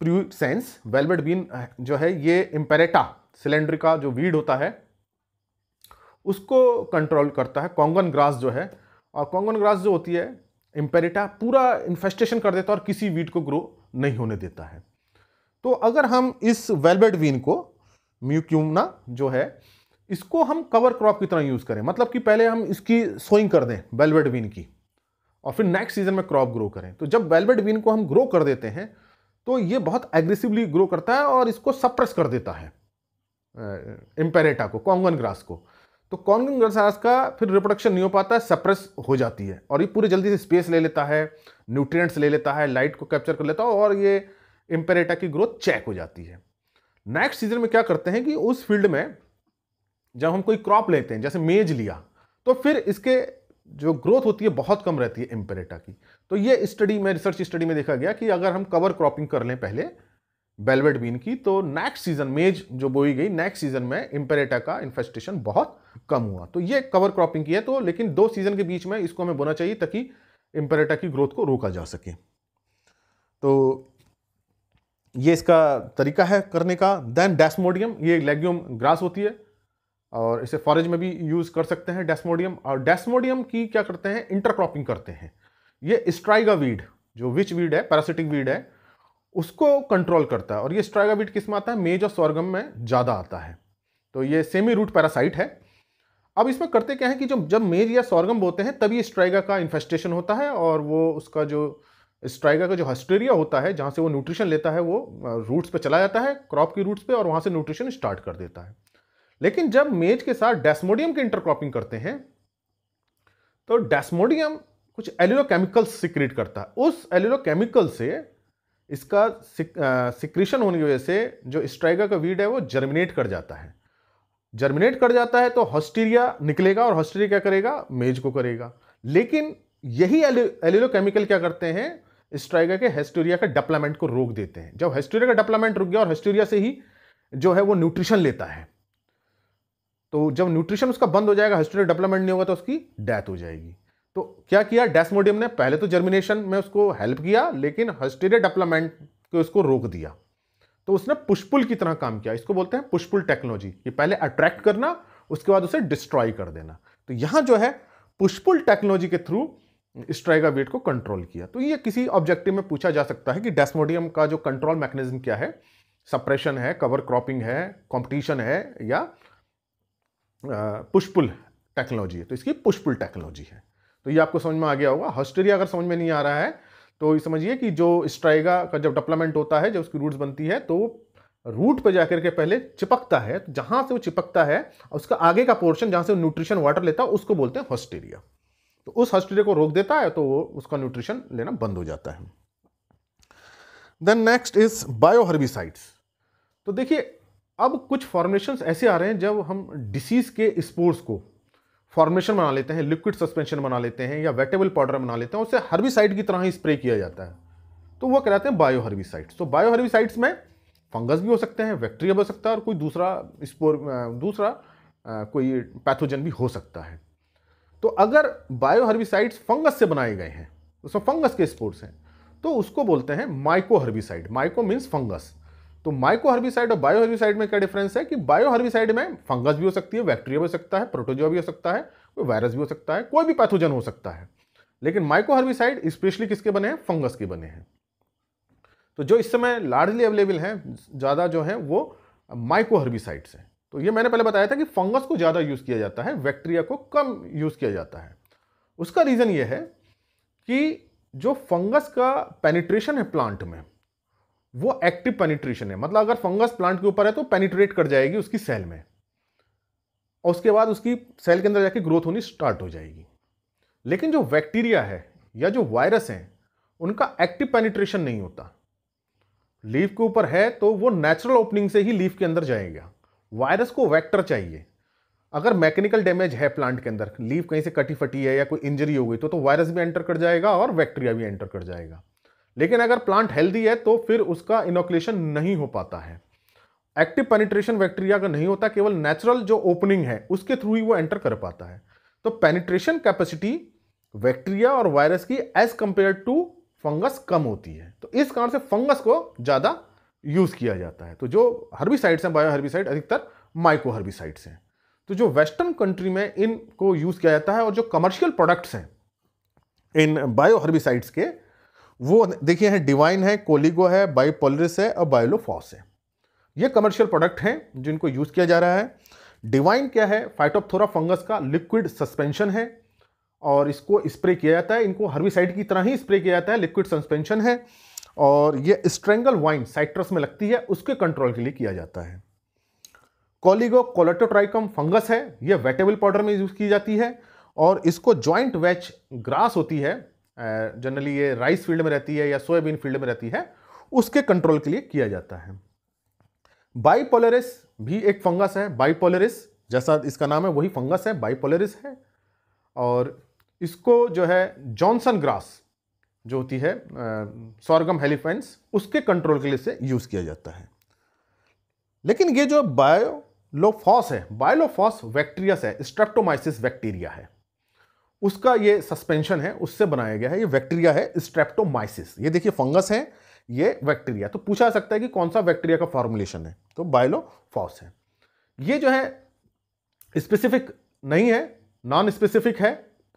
प्रूसेंस। वेलवेट बीन जो है ये इम्पेरेटा सिलेंड्रिका जो वीड होता है उसको कंट्रोल करता है। कॉन्गन ग्रास जो है, और कॉन्गन ग्रास जो होती है इम्पेरेटा पूरा इन्फेस्टेशन कर देता है और किसी वीड को ग्रो नहीं होने देता है। तो अगर हम इस वेलवेट बीन को, म्यूक्यूमना जो है, इसको हम कवर क्रॉप की तरह यूज करें, मतलब कि पहले हम इसकी सोइंग कर दें वेलवेट बीन की और फिर नेक्स्ट सीजन में क्रॉप ग्रो करें। तो जब वेलवेट बीन को हम ग्रो कर देते हैं तो ये बहुत एग्रेसिवली ग्रो करता है और इसको सप्रेस कर देता है इम्पेरेटा को, कॉन्गन ग्रास को। तो कॉन्गन ग्रास का फिर रिप्रोडक्शन नहीं हो पाता है, सप्रेस हो जाती है, और ये पूरे जल्दी से स्पेस ले लेता है, न्यूट्रिएंट्स ले लेता है, लाइट को कैप्चर कर लेता है, और ये इम्पेरेटा की ग्रोथ चेक हो जाती है। नेक्स्ट सीजन में क्या करते हैं कि उस फील्ड में जब हम कोई क्रॉप लेते हैं, जैसे मेज लिया, तो फिर इसके जो ग्रोथ होती है बहुत कम रहती है इम्पेरेटा की। तो ये स्टडी में, रिसर्च स्टडी में देखा गया कि अगर हम कवर क्रॉपिंग कर लें पहले वेलवेट बीन की, तो नेक्स्ट सीजन मेज जो बोई गई, नेक्स्ट सीजन में इम्पेरेटा का इन्फेस्टेशन बहुत कम हुआ। तो ये कवर क्रॉपिंग की है। तो लेकिन 2 सीजन के बीच में इसको हमें बोना चाहिए ताकि इम्पेरेटा की ग्रोथ को रोका जा सके। तो ये इसका तरीका है करने का। देन डेस्मोडियम, ये लेग्यूम ग्रास होती है, और इसे फॉरेज में भी यूज़ कर सकते हैं डेस्मोडियम। और डेस्मोडियम की क्या करते हैं, इंटरक्रॉपिंग करते हैं। ये स्ट्राइगा वीड, जो विच वीड है, पैरासिटिक वीड है, उसको कंट्रोल करता है। और ये स्ट्राइगा वीड किस में आता है, मेज और सोरगम में ज़्यादा आता है। तो ये सेमी रूट पैरासाइट है। अब इसमें करते क्या है कि जब मेज या सोरगम बोते हैं तभी स्ट्राइगा का इन्फेस्टेशन होता है, और वो उसका जो स्ट्राइगा का जो हस्टेरिया होता है, जहाँ से वो न्यूट्रिशन लेता है, वो रूट्स पे चला जाता है, क्रॉप की रूट्स पे, और वहाँ से न्यूट्रिशन स्टार्ट कर देता है। लेकिन जब मेज के साथ डेस्मोडियम की इंटरक्रॉपिंग करते हैं तो डेस्मोडियम कुछ एलिलोकेमिकल्स सिक्रेट करता है। उस एलिलोकेमिकल से इसका सिक्रीशन होने की वजह से जो स्ट्राइगा का वीड है वो जर्मिनेट कर जाता है। जर्मिनेट कर जाता है तो हस्टीरिया निकलेगा, और हस्टीरिया क्या करेगा, मेज को करेगा। लेकिन यही एलिलोकेमिकल क्या करते हैं, स्ट्राइगा के हेस्टीरिया का डेवलपमेंट को रोक देते हैं। जब हेस्टीरिया का डेवलपमेंट रुक गया और हेस्टीरिया से ही जो है वो न्यूट्रिशन लेता है, तो जब न्यूट्रिशन उसका बंद हो जाएगा, हेस्टीरिया डेवलपमेंट नहीं होगा, तो उसकी डेथ हो जाएगी। तो क्या किया डेस्मोडियम ने, पहले तो जर्मिनेशन में उसको हेल्प किया, लेकिन हेस्टीरिया डेवलपमेंट को उसको रोक दिया। तो उसने पुशपुल की तरह काम किया। इसको बोलते हैं पुशपुल टेक्नोलॉजी, कि पहले अट्रैक्ट करना, उसके बाद उसे डिस्ट्रॉय कर देना। तो यहां जो है पुशपुल टेक्नोलॉजी के थ्रू स्ट्राइगा वीड को कंट्रोल किया। तो ये किसी ऑब्जेक्टिव में पूछा जा सकता है कि डेस्मोडियम का जो कंट्रोल मैकेनिज्म क्या है, सप्रेशन है, कवर क्रॉपिंग है, कंपटीशन है, या पुशपुल टेक्नोलॉजी है। तो इसकी पुशपुल टेक्नोलॉजी है। तो ये आपको समझ में आ गया होगा। हस्टीरिया अगर समझ में नहीं आ रहा है तो ये समझिए कि जो स्ट्राइगा का जब डेवलपमेंट होता है, जब उसकी रूट्स बनती है, तो रूट पर जाकर के पहले चिपकता है। तो जहां से वो चिपकता है, उसका आगे का पोर्शन जहां से वो न्यूट्रिशन वाटर लेता है, उसको बोलते हैं हस्टीरिया। तो उस हस्टीरिया को रोक देता है, तो वो उसका न्यूट्रिशन लेना बंद हो जाता है। Then next is bioherbicides. तो देखिए, अब कुछ फॉर्मुलेशंस ऐसे आ रहे हैं जब हम डिसीज के स्पोर्स को फॉर्मेशन बना लेते हैं, लिक्विड सस्पेंशन बना लेते हैं, या वेटेबल पाउडर बना लेते हैं, उसे हर्बिसाइड की तरह ही स्प्रे किया जाता है, तो वो कहलाते हैं बायोहर्बिसाइड्स। तो बायोहर्बिसाइड्स में फंगस भी हो सकते हैं, बैक्टीरिया भी हो सकता है, और कोई दूसरा कोई पैथोजन भी हो सकता है। तो अगर बायोहर्बिसाइड्स फंगस से बनाए गए हैं, उसमें फंगस के स्पोर्स हैं, तो उसको बोलते हैं माइकोहर्बिसाइड। Micro means fungus. तो माइकोहर्बिसाइड और बायोहर्बिसाइड में क्या डिफरेंस है कि बायोहर्बिसाइड में फंगस भी हो सकती है, बैक्टीरिया भी हो सकता है, प्रोटोजोआ भी हो सकता है, कोई वायरस भी हो सकता है, कोई भी पैथोजन हो सकता है। लेकिन माइकोहर्बिसाइड स्पेशली किसके बने हैं, फंगस के बने हैं। तो जो इस समय लार्जली अवेलेबल हैं, ज़्यादा जो है वो माइकोहर्बिसाइड्स हैं। तो ये मैंने पहले बताया था कि फंगस को ज़्यादा यूज़ किया जाता है, बैक्टीरिया को कम यूज़ किया जाता है। उसका रीज़न ये है कि जो फंगस का पेनिट्रेशन है प्लांट में, वो एक्टिव पेनिट्रेशन है। मतलब अगर फंगस प्लांट के ऊपर है तो पेनिट्रेट कर जाएगी उसकी सेल में, और उसके बाद उसकी सेल के अंदर जाके ग्रोथ होनी स्टार्ट हो जाएगी। लेकिन जो बैक्टीरिया है या जो वायरस है, उनका एक्टिव पेनिट्रेशन नहीं होता। लीफ के ऊपर है तो वो नेचुरल ओपनिंग से ही लीफ के अंदर जाएगा। वायरस को वेक्टर चाहिए। अगर मैकेनिकल डैमेज है प्लांट के अंदर, लीफ कहीं से कटी फटी है या कोई इंजरी हो गई, तो वायरस भी एंटर कर जाएगा और बैक्टीरिया भी एंटर कर जाएगा। लेकिन अगर प्लांट हेल्दी है तो फिर उसका इनोकुलेशन नहीं हो पाता है। एक्टिव पेनिट्रेशन बैक्टीरिया का नहीं होता, केवल नेचुरल जो ओपनिंग है उसके थ्रू ही वो एंटर कर पाता है। तो पेनिट्रेशन कैपेसिटी बैक्टीरिया और वायरस की एज कंपेयर टू फंगस कम होती है। तो इस कारण से फंगस को ज्यादा यूज किया जाता है। तो जो हर्बिसाइड्स हैं, बायो हर्बिसाइड, अधिकतर माइको हर्बिसाइड्स हैं। तो जो वेस्टर्न कंट्री में इनको यूज किया जाता है, और जो कमर्शियल प्रोडक्ट्स हैं इन बायो हर्बिसाइड्स के, वो देखिए हैं, डिवाइन है, कोलिगो है, बायोपोलरिस है, और बायोलोफॉस है। ये कमर्शियल प्रोडक्ट हैं जिनको यूज किया जा रहा है। डिवाइन क्या है, फाइटोप्थोरा फंगस का लिक्विड सस्पेंशन है, और इसको स्प्रे किया जाता है। इनको हर्बिसाइड की तरह ही स्प्रे किया जाता है, लिक्विड सस्पेंशन है। और ये स्ट्रेंगल वाइन साइट्रस में लगती है, उसके कंट्रोल के लिए किया जाता है। कोलिगो कोलेटोट्राइकम फंगस है, यह वेटेबल पाउडर में यूज की जाती है, और इसको जॉइंट वेज ग्रास होती है, जनरली ये राइस फील्ड में रहती है या सोयाबीन फील्ड में रहती है, उसके कंट्रोल के लिए किया जाता है। बाइपोलरिस भी एक फंगस है। बाइपोलरिस जैसा इसका नाम है वही फंगस है, बाइपोलरिस है। और इसको जो है जॉनसन ग्रास जो होती है, सोरगम हेलिफेंस, उसके कंट्रोल के लिए से यूज किया जाता है। लेकिन ये जो बायोलोफॉस है, बायोलोफॉस बैक्टीरिया है, स्ट्रेप्टोमाइसिस बैक्टीरिया है, उसका ये सस्पेंशन है, उससे बनाया गया है। ये बैक्टीरिया है स्ट्रेप्टोमाइसिस। ये देखिए फंगस है, ये बैक्टीरिया। तो पूछा जा सकता है कि कौन सा बैक्टीरिया का फॉर्मुलेशन है, तो बायोलोफॉस है। ये जो है स्पेसिफिक नहीं है, नॉन स्पेसिफिक है,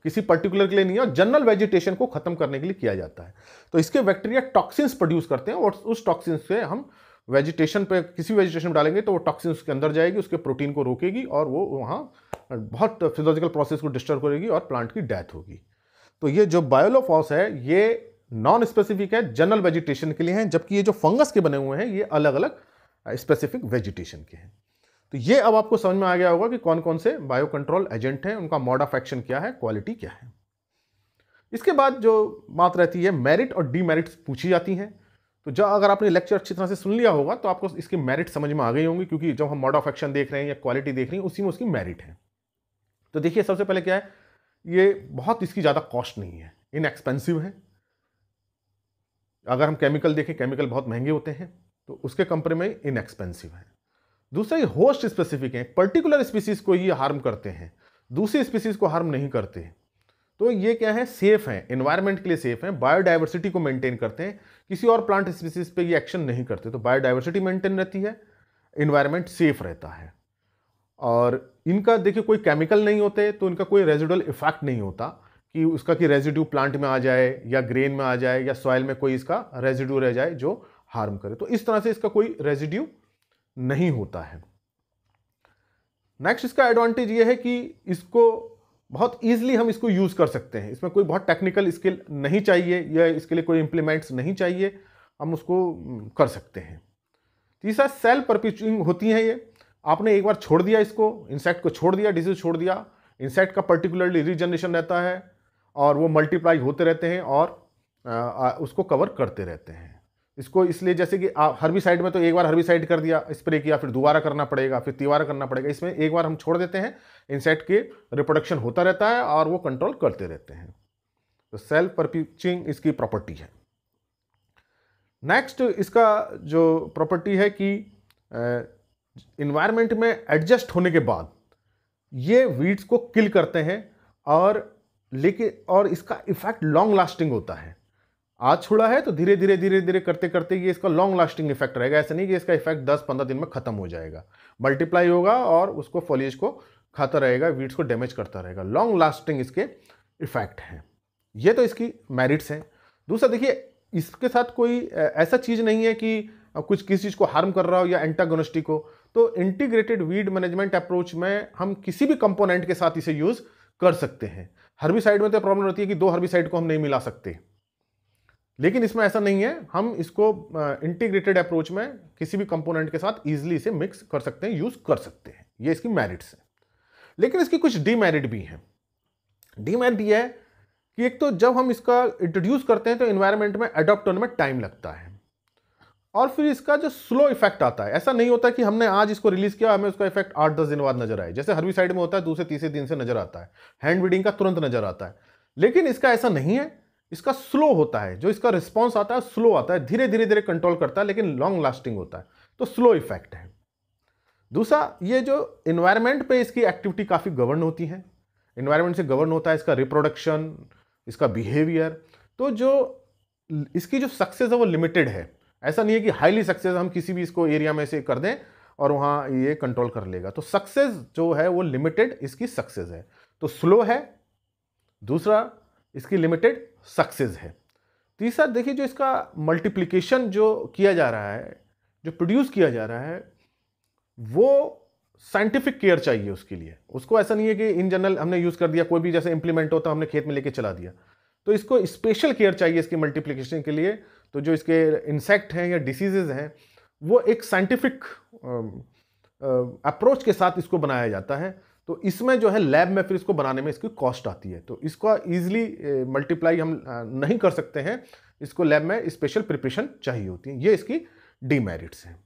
किसी पर्टिकुलर के लिए नहीं है, और जनरल वेजिटेशन को खत्म करने के लिए किया जाता है। तो इसके बैक्टीरिया टॉक्सिन्स प्रोड्यूस करते हैं और उस टॉक्सिन से हम वेजिटेशन पे, किसी वेजिटेशन में डालेंगे तो वो टॉक्सिन उसके अंदर जाएगी, उसके प्रोटीन को रोकेगी और वो वहाँ बहुत फिजियोलॉजिकल प्रोसेस को डिस्टर्ब करेगी और प्लांट की डेथ होगी। तो ये जो बायोलोफॉस है ये नॉन स्पेसिफिक है, जनरल वेजिटेशन के लिए है, जबकि ये जो फंगस के बने हुए हैं ये अलग अलग स्पेसिफिक वेजिटेशन के हैं। तो ये अब आपको समझ में आ गया होगा कि कौन कौन से बायो कंट्रोल एजेंट हैं, उनका मोड ऑफ एक्शन क्या है, क्वालिटी क्या है। इसके बाद जो बात रहती है मेरिट और डीमेरिट्स पूछी जाती हैं। तो जब अगर आपने लेक्चर अच्छी तरह से सुन लिया होगा तो आपको इसके मेरिट समझ में आ गई होंगी, क्योंकि जब हम मोड ऑफ एक्शन देख रहे हैं या क्वालिटी देख रहे हैं उसी में उसकी मेरिट है। तो देखिए सबसे पहले क्या है, ये बहुत इसकी ज़्यादा कॉस्ट नहीं है, इनएक्सपेंसिव है। अगर हम केमिकल देखें, केमिकल बहुत महंगे होते हैं, तो उसके कंपेयर में इनएक्सपेंसिव है। दूसरा ये होस्ट स्पेसिफिक है, पर्टिकुलर स्पीसीज को ये हार्म करते हैं, दूसरी स्पीसीज को हार्म नहीं करते। तो ये क्या है, सेफ है, एनवायरनमेंट के लिए सेफ है, बायोडाइवर्सिटी को मेंटेन करते हैं, किसी और प्लांट स्पीसीज पे ये एक्शन नहीं करते। तो बायोडाइवर्सिटी मेंटेन रहती है, एनवायरनमेंट सेफ रहता है। और इनका देखिए कोई केमिकल नहीं होते तो इनका कोई रेजिडुअल इफेक्ट नहीं होता कि उसका कि रेजिड्यू प्लांट में आ जाए या ग्रेन में आ जाए या सॉइल में कोई इसका रेजिड्यू रह जाए जो हार्म करे। तो इस तरह से इसका कोई रेजिड्यू नहीं होता है। नेक्स्ट इसका एडवांटेज ये है कि इसको बहुत ईजिली हम इसको यूज कर सकते हैं, इसमें कोई बहुत टेक्निकल स्किल नहीं चाहिए या इसके लिए कोई इंप्लीमेंट्स नहीं चाहिए, हम उसको कर सकते हैं। तीसरा सेल परपीचुइंग होती है ये, आपने एक बार छोड़ दिया इसको, इंसेक्ट को छोड़ दिया, डिजीज छोड़ दिया, इंसेक्ट का पर्टिकुलरली रीजनरेशन रहता है और वो मल्टीप्लाई होते रहते हैं और उसको कवर करते रहते हैं। इसको इसलिए जैसे कि हर्बिसाइड में तो एक बार हर्बिसाइड कर दिया, स्प्रे किया, फिर दोबारा करना पड़ेगा, फिर तीबारा करना पड़ेगा। इसमें एक बार हम छोड़ देते हैं, इंसेक्ट के रिप्रोडक्शन होता रहता है और वो कंट्रोल करते रहते हैं। तो सेल परपीचुइंग इसकी प्रॉपर्टी है। नेक्स्ट इसका जो प्रॉपर्टी है कि इन्वायरमेंट में एडजस्ट होने के बाद ये वीड्स को किल करते हैं और इसका इफेक्ट लॉन्ग लास्टिंग होता है। आज छोड़ा है तो धीरे धीरे करते करते ये इसका लॉन्ग लास्टिंग इफेक्ट रहेगा। ऐसा नहीं कि इसका इफेक्ट 10-15 दिन में खत्म हो जाएगा, मल्टीप्लाई होगा और उसको फॉलिएज को खाता रहेगा, वीड्स को डैमेज करता रहेगा। लॉन्ग लास्टिंग इसके इफेक्ट हैं। ये तो इसकी मेरिट्स हैं। दूसरा देखिए इसके साथ कोई ऐसा चीज नहीं है कि कुछ किसी चीज को हार्म कर रहा हो या एंटागोनिस्टिक हो। तो इंटीग्रेटेड वीड मैनेजमेंट अप्रोच में हम किसी भी कंपोनेंट के साथ इसे यूज कर सकते हैं। हर्बिसाइड में तो प्रॉब्लम रहती है कि 2 हर्बिसाइड को हम नहीं मिला सकते, लेकिन इसमें ऐसा नहीं है, हम इसको इंटीग्रेटेड अप्रोच में किसी भी कंपोनेंट के साथ इजीली इसे मिक्स कर सकते हैं, यूज कर सकते हैं। ये इसकी मेरिट्स है। लेकिन इसकी कुछ डीमेरिट भी हैं। डीमेरिट ये है कि एक तो जब हम इसका इंट्रोड्यूस करते हैं तो एनवायरनमेंट में अडॉप्ट होने में टाइम लगता है और फिर इसका जो स्लो इफेक्ट आता है, ऐसा नहीं होता कि हमने आज इसको रिलीज किया हमें उसका इफेक्ट 8-10 दिन बाद नजर आए। जैसे हर्बिसाइड में होता है दूसरे तीसरे दिन से नजर आता है, हैंड ब्रीडिंग का तुरंत नजर आता है। लेकिन इसका ऐसा नहीं है, इसका स्लो होता है। जो इसका रिस्पॉन्स आता है स्लो आता है, धीरे धीरे कंट्रोल करता है, लेकिन लॉन्ग लास्टिंग होता है। तो स्लो इफेक्ट है। दूसरा ये जो इन्वायरमेंट पे इसकी एक्टिविटी काफी गवर्न होती है, इन्वायरमेंट से गवर्न होता है इसका रिप्रोडक्शन, इसका बिहेवियर। तो जो इसकी जो सक्सेस है वो लिमिटेड है। ऐसा नहीं है कि हाईली सक्सेस हम किसी भी इसको एरिया में से कर दें और वहां ये कंट्रोल कर लेगा। तो सक्सेस जो है वो लिमिटेड इसकी सक्सेस है। तो स्लो है, दूसरा इसकी लिमिटेड सक्सेस है। तीसरा देखिए जो इसका मल्टीप्लिकेशन जो किया जा रहा है, जो प्रोड्यूस किया जा रहा है, वो साइंटिफिक केयर चाहिए उसके लिए। उसको ऐसा नहीं है कि इन जनरल हमने यूज कर दिया, कोई भी जैसे इंप्लीमेंट होता हमने खेत में लेके चला दिया। तो इसको स्पेशल केयर चाहिए इसकी मल्टीप्लिकेशन के लिए। तो जो इसके इंसेक्ट हैं या डिसीजेज हैं वो एक साइंटिफिक अप्रोच के साथ इसको बनाया जाता है। तो इसमें जो है लैब में फिर इसको बनाने में इसकी कॉस्ट आती है। तो इसका ईजिली मल्टीप्लाई हम नहीं कर सकते हैं, इसको लैब में स्पेशल प्रिपरेशन चाहिए होती है। ये इसकी डीमेरिट्स हैं।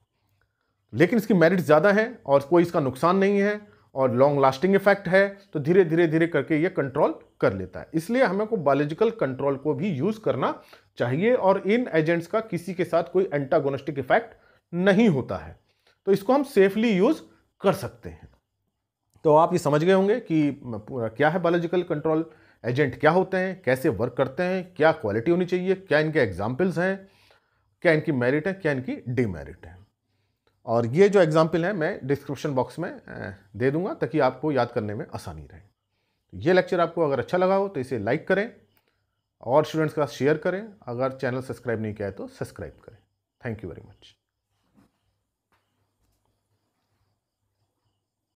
लेकिन इसकी मेरिट्स ज़्यादा हैं और कोई इसका नुकसान नहीं है और लॉन्ग लास्टिंग इफेक्ट है। तो धीरे धीरे करके ये कंट्रोल कर लेता है। इसलिए हमें को बायोलॉजिकल कंट्रोल को भी यूज करना चाहिए और इन एजेंट्स का किसी के साथ कोई एंटागोनिस्टिक इफेक्ट नहीं होता है। तो इसको हम सेफली यूज कर सकते हैं। तो आप ये समझ गए होंगे कि क्या है बायोलॉजिकल कंट्रोल एजेंट, क्या होते हैं, कैसे वर्क करते हैं, क्या क्वालिटी होनी चाहिए, क्या इनके एग्जाम्पल्स हैं, क्या इनकी मेरिट है, क्या इनकी डिमेरिट है। और ये जो एग्जाम्पल है मैं डिस्क्रिप्शन बॉक्स में दे दूंगा ताकि आपको याद करने में आसानी रहे। तो ये लेक्चर आपको अगर अच्छा लगा हो तो इसे लाइक करें और स्टूडेंट्स के साथ शेयर करें। अगर चैनल सब्सक्राइब नहीं किया है तो सब्सक्राइब करें। Thank you very much.